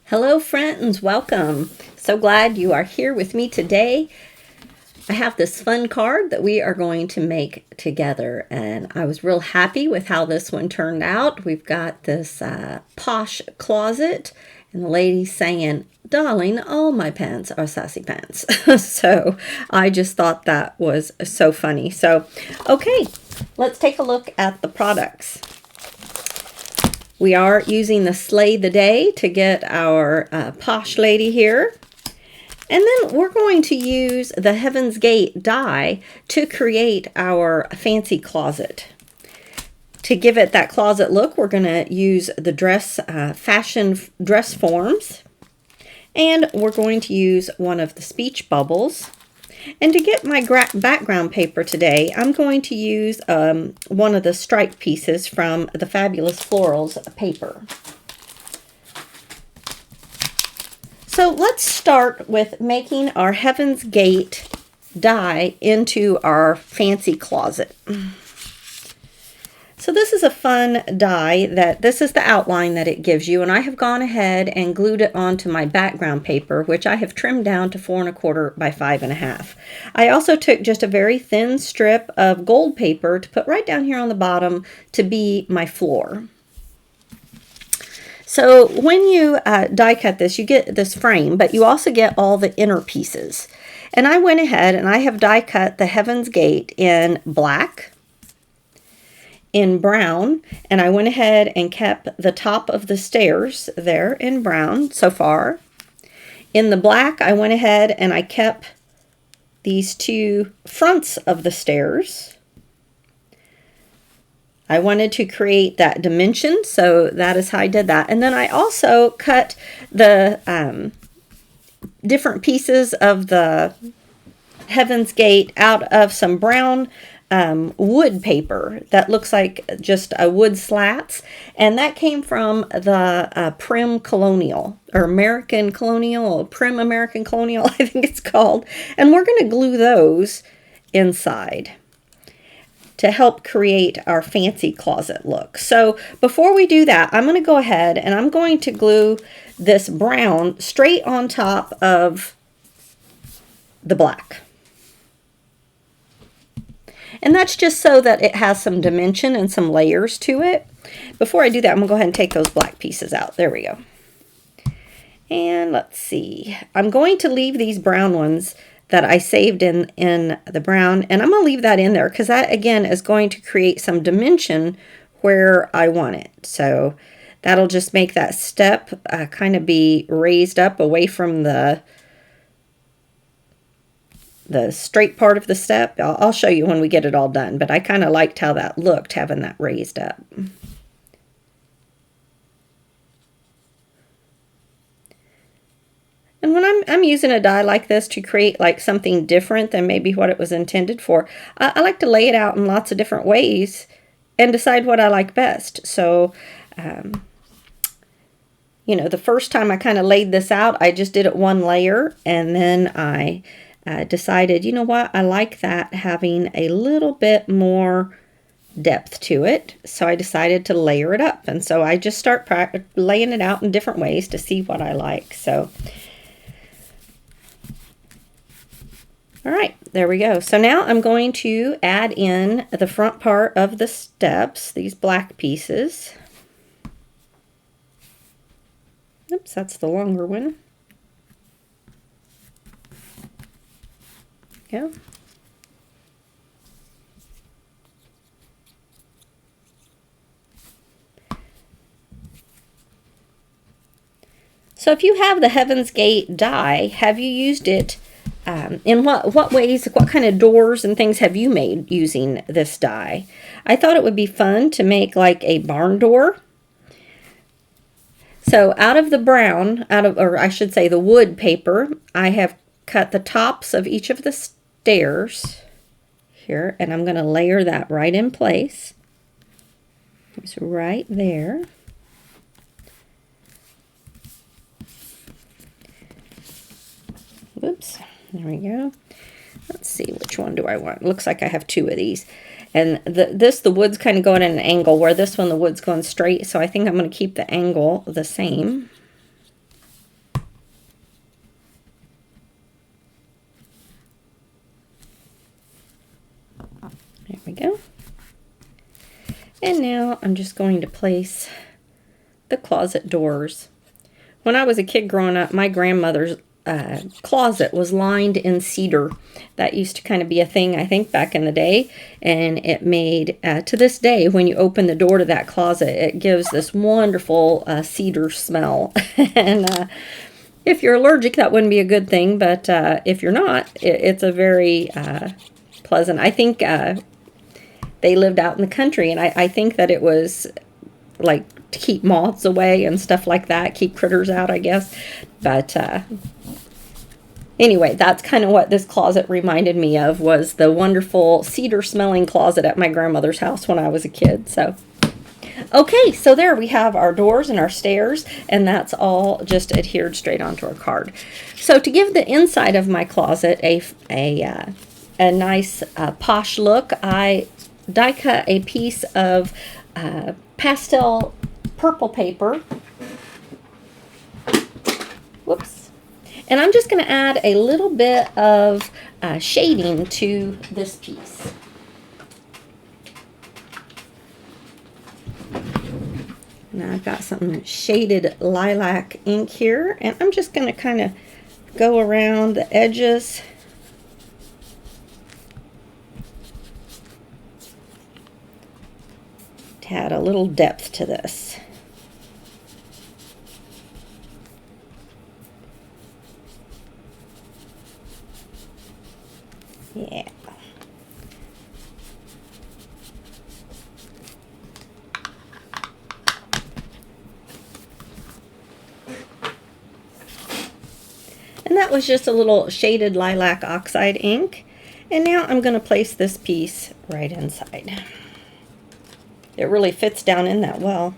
Hello friends, welcome. So glad you are here with me today. I have this fun card that we are going to make together, and I was real happy with how this one turned out. We've got this Posh Closet, and the lady saying, "Darling, all my pants are sassy pants." So I just thought that was so funny. So, okay, let's take a look at the products. We are using the Slay the Day to get our Posh lady here. And then we're going to use the Heaven's Gate die to create our fancy closet. To give it that closet look, we're going to use the fashion dress forms. And we're going to use one of the speech bubbles. And to get my background paper today, I'm going to use one of the stripe pieces from the Fabulous Florals paper. So let's start with making our Heaven's Gate die into our fancy closet. So this is a fun die this is the outline that it gives you, and I have gone ahead and glued it onto my background paper, which I have trimmed down to 4 1/4 by 5 1/2. I also took just a very thin strip of gold paper to put right down here on the bottom to be my floor. So when you die cut this, you get this frame, but you also get all the inner pieces. And I went ahead and I have die cut the Heaven's Gate in black, in brown, and I went ahead and kept the top of the stairs there in brown so far. In the black, I went ahead and I kept these two fronts of the stairs. I wanted to create that dimension, so that is how I did that. And then I also cut the different pieces of the Heaven's Gate out of some brown wood paper that looks like just a wood slats, and that came from the Prim Colonial, or American Colonial, or Prim American Colonial, I think it's called. And we're going to glue those inside to help create our fancy closet look. So before we do that, I'm going to go ahead and I'm going to glue this brown straight on top of the black. And that's just so that it has some dimension and some layers to it. Before I do that, I'm going to go ahead and take those black pieces out. There we go. And let's see. I'm going to leave these brown ones that I saved in the brown, and I'm going to leave that in there because that, again, is going to create some dimension where I want it. So that'll just make that step kind of be raised up away from the straight part of the step. I'll show you when we get it all done, but I kind of liked how that looked, having that raised up. And when I'm using a die like this to create like something different than maybe what it was intended for, I like to lay it out in lots of different ways and decide what I like best. So, you know, the first time I kind of laid this out, I just did it one layer, and then I decided, you know what, I like that having a little bit more depth to it. So I decided to layer it up. And so I just start laying it out in different ways to see what I like. So, all right, there we go. So now I'm going to add in the front part of the steps, these black pieces. Oops, that's the longer one. Yeah. So if you have the Heaven's Gate die, have you used it in what ways, what kind of doors and things have you made using this die? I thought it would be fun to make like a barn door. So out of the brown, or I should say the wood paper, I have cut the tops of each of the stairs here, and I'm going to layer that right in place. It's right there. Whoops, there we go. Let's see, which one do I want? It looks like I have two of these. And the wood's kind of going at an angle, where this one, the wood's going straight. So I think I'm going to keep the angle the same. go. And now I'm just going to place the closet doors. When I was a kid growing up, my grandmother's closet was lined in cedar. That used to kind of be a thing, I think, back in the day. And it made, to this day, when you open the door to that closet, it gives this wonderful cedar smell. And if you're allergic, that wouldn't be a good thing. But if you're not, it's a very pleasant. I think they lived out in the country, and I think that it was like to keep moths away and stuff like that, keep critters out, I guess. But anyway, that's kind of what this closet reminded me of, was the wonderful cedar smelling closet at my grandmother's house when I was a kid. So okay, so there we have our doors and our stairs, and that's all just adhered straight onto our card. So to give the inside of my closet a nice posh look, I die cut a piece of pastel purple paper. Whoops. And I'm just going to add a little bit of shading to this piece. Now I've got some shaded lilac ink here, and I'm just going to kind of go around the edges. To add a little depth to this. Yeah. And that was just a little shaded lilac oxide ink. And now I'm going to place this piece right inside. It really fits down in that well.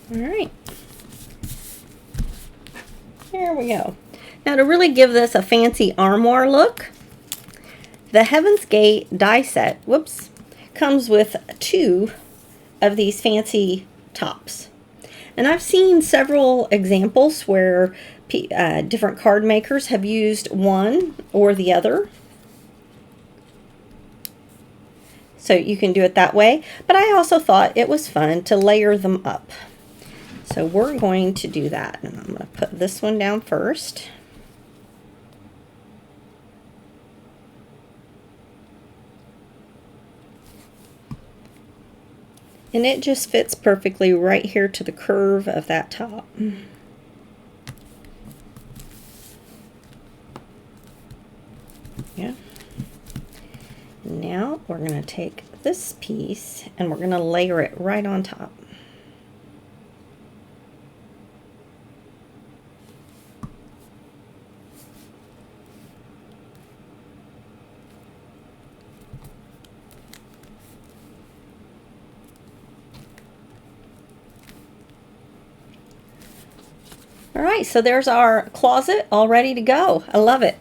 All right. There we go. Now to really give this a fancy armoire look, the Heaven's Gate die set, whoops, comes with 2 of these fancy tops. And I've seen several examples where different card makers have used one or the other. So you can do it that way. But I also thought it was fun to layer them up. So we're going to do that. And I'm going to put this one down first. And it just fits perfectly right here to the curve of that top. Yeah. Now we're going to take this piece and we're going to layer it right on top. All right, so there's our closet all ready to go. I love it.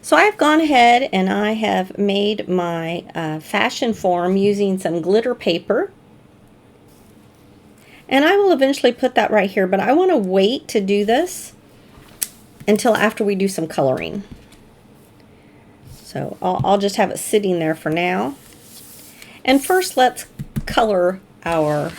So I've gone ahead and I have made my fashion form using some glitter paper. And I will eventually put that right here, but I want to wait to do this until after we do some coloring. So I'll just have it sitting there for now. And first let's color our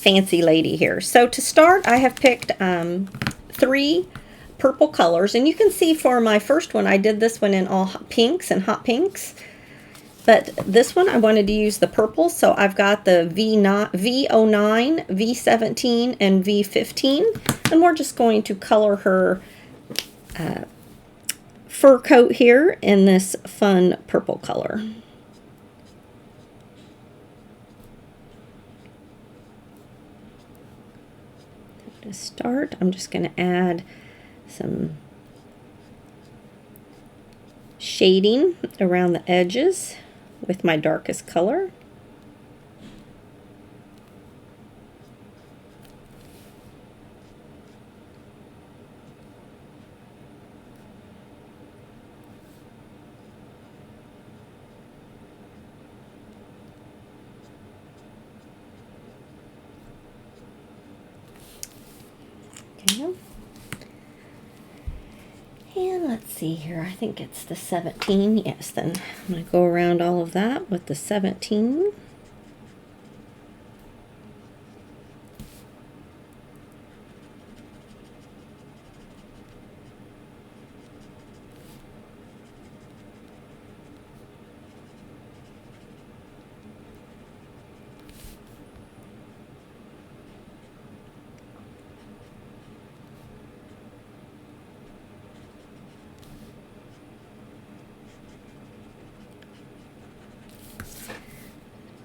fancy lady here. So to start, I have picked 3 purple colors, and you can see for my first one I did this one in all pinks and hot pinks, but this one I wanted to use the purple, so I've got the V09, V17, and V15, and we're just going to color her fur coat here in this fun purple color. To start, I'm just going to add some shading around the edges with my darkest color. Okay. And let's see here, I think it's the 17. Yes, then I'm going to go around all of that with the 17.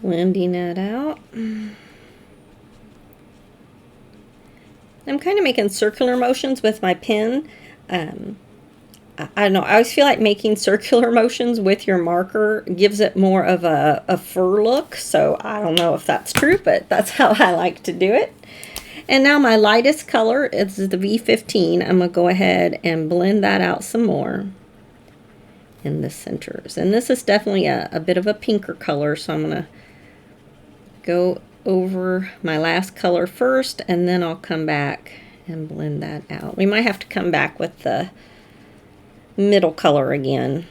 Blending that out. I'm kind of making circular motions with my pen. I don't know, I always feel like making circular motions with your marker gives it more of a fur look, so I don't know if that's true, but that's how I like to do it. And now my lightest color is the V15. I'm going to go ahead and blend that out some more in the centers. And this is definitely a bit of a pinker color, so I'm going to go over my last color first, and then I'll come back and blend that out. We might have to come back with the middle color again.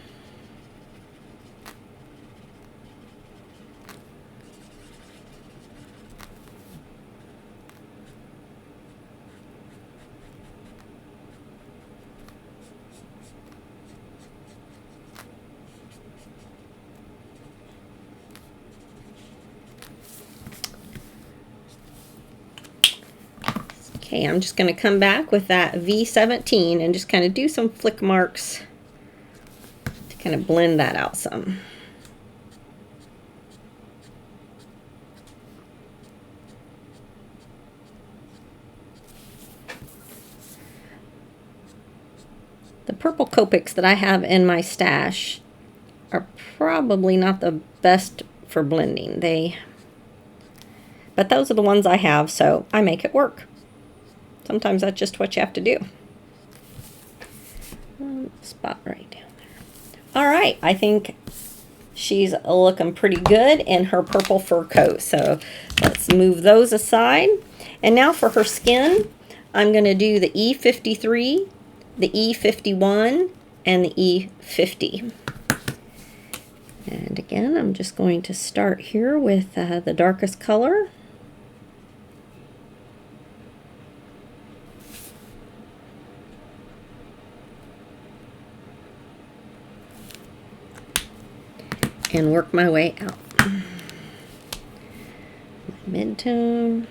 Okay, I'm just going to come back with that V17 and just kind of do some flick marks to kind of blend that out some. The purple Copics that I have in my stash are probably not the best for blending. But those are the ones I have, so I make it work. Sometimes that's just what you have to do. Spot right down there. All right, I think she's looking pretty good in her purple fur coat. So let's move those aside. And now for her skin, I'm going to do the E53, the E51, and the E50. And again, I'm just going to start here with the darkest color. And work my way out. My mid-tone.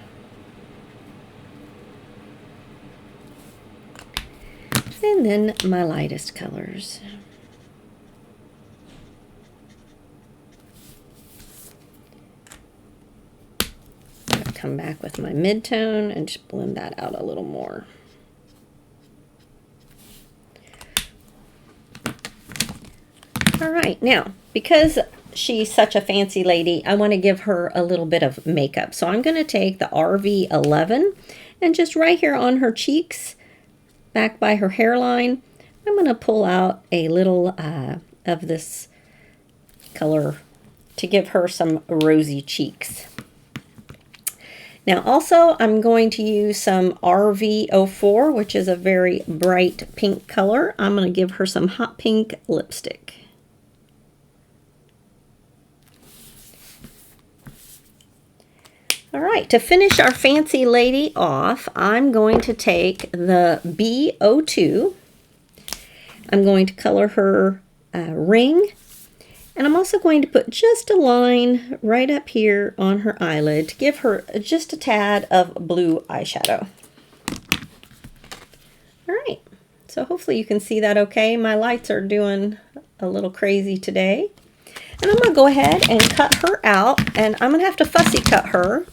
And then my lightest colors. I'll come back with my mid-tone and just blend that out a little more. All right, now, because she's such a fancy lady, I want to give her a little bit of makeup. So I'm going to take the RV11 and just right here on her cheeks, back by her hairline, I'm going to pull out a little of this color to give her some rosy cheeks. Now also, I'm going to use some RV04, which is a very bright pink color. I'm going to give her some hot pink lipstick. All right, to finish our fancy lady off, I'm going to take the B02. I'm going to color her ring, and I'm also going to put just a line right up here on her eyelid to give her just a tad of blue eyeshadow. All right, so hopefully you can see that okay. My lights are doing a little crazy today. And I'm going to go ahead and cut her out, and I'm going to have to fussy cut her.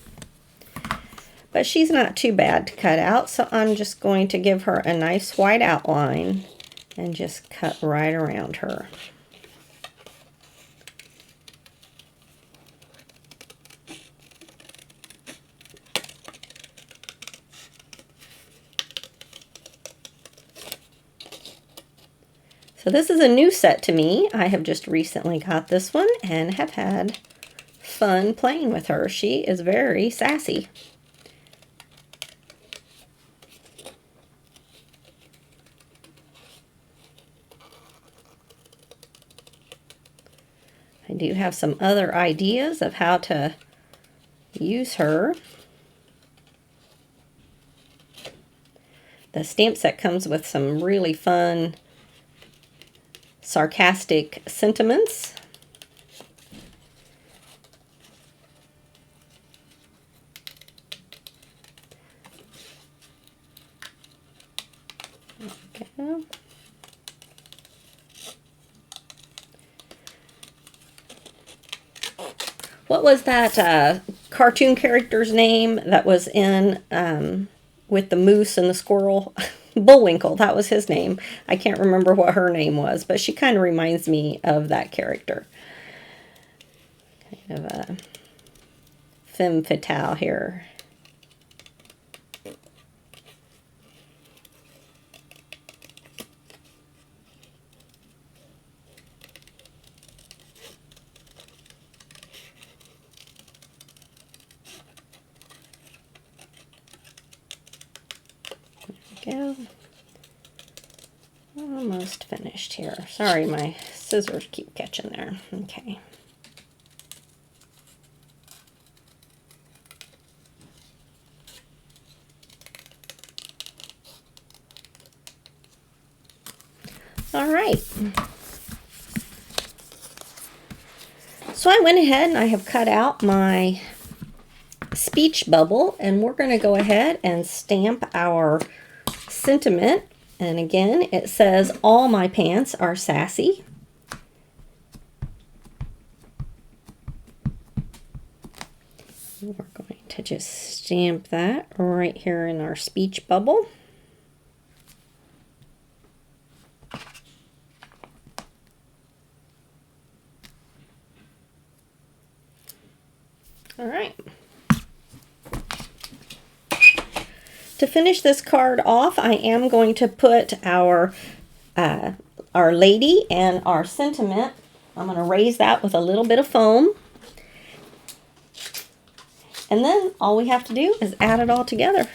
But she's not too bad to cut out, so I'm just going to give her a nice white outline and just cut right around her. So this is a new set to me. I have just recently got this one and have had fun playing with her. She is very sassy. I do have some other ideas of how to use her. The stamp set comes with some really fun, sarcastic sentiments. There we go. What was that cartoon character's name that was in with the moose and the squirrel? Bullwinkle, that was his name. I can't remember what her name was, but she kind of reminds me of that character. Kind of a femme fatale here. Go. Almost finished here. Sorry, my scissors keep catching there. Okay. All right. So I went ahead and I have cut out my speech bubble, and we're going to go ahead and stamp our sentiment. And again, it says, "All my pants are sassy." We're going to just stamp that right here in our speech bubble. All right. To finish this card off, I am going to put our lady and our sentiment. I'm going to raise that with a little bit of foam. And then all we have to do is add it all together.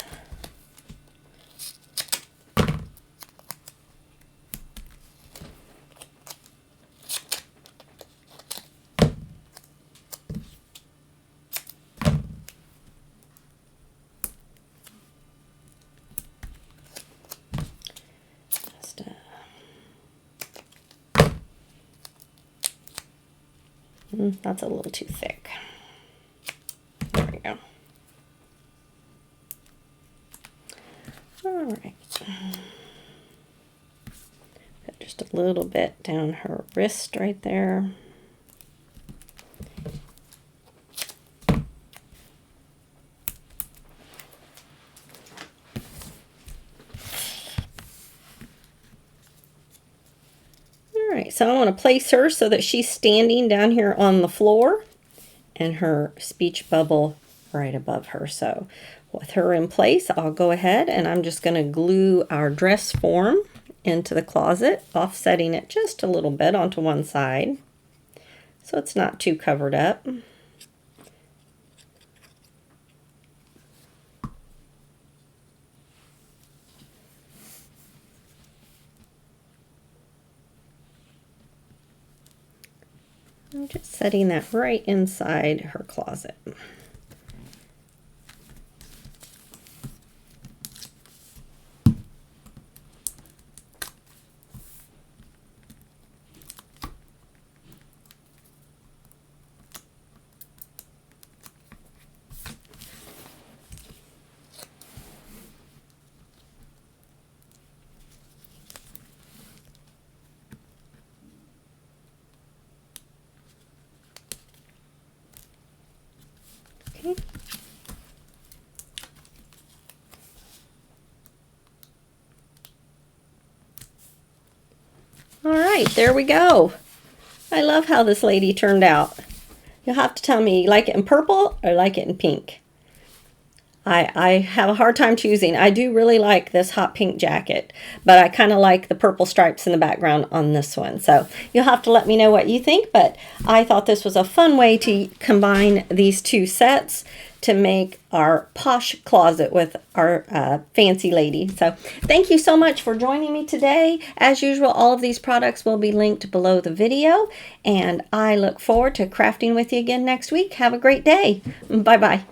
That's a little too thick. There we go. All right. Put just a little bit down her wrist right there. Alright, so I want to place her so that she's standing down here on the floor and her speech bubble right above her. So with her in place, I'll go ahead and I'm just going to glue our dress form into the closet, offsetting it just a little bit onto one side so it's not too covered up. I'm just setting that right inside her closet. Okay. All right, there we go. I love how this lady turned out. You'll have to tell me, you like it in purple or like it in pink? I have a hard time choosing. I do really like this hot pink jacket, but I kind of like the purple stripes in the background on this one. So you'll have to let me know what you think, but I thought this was a fun way to combine these two sets. to make our Posh Closet with our fancy lady. So thank you so much for joining me today. As usual, all of these products will be linked below the video, and I look forward to crafting with you again next week. Have a great day. Bye-bye.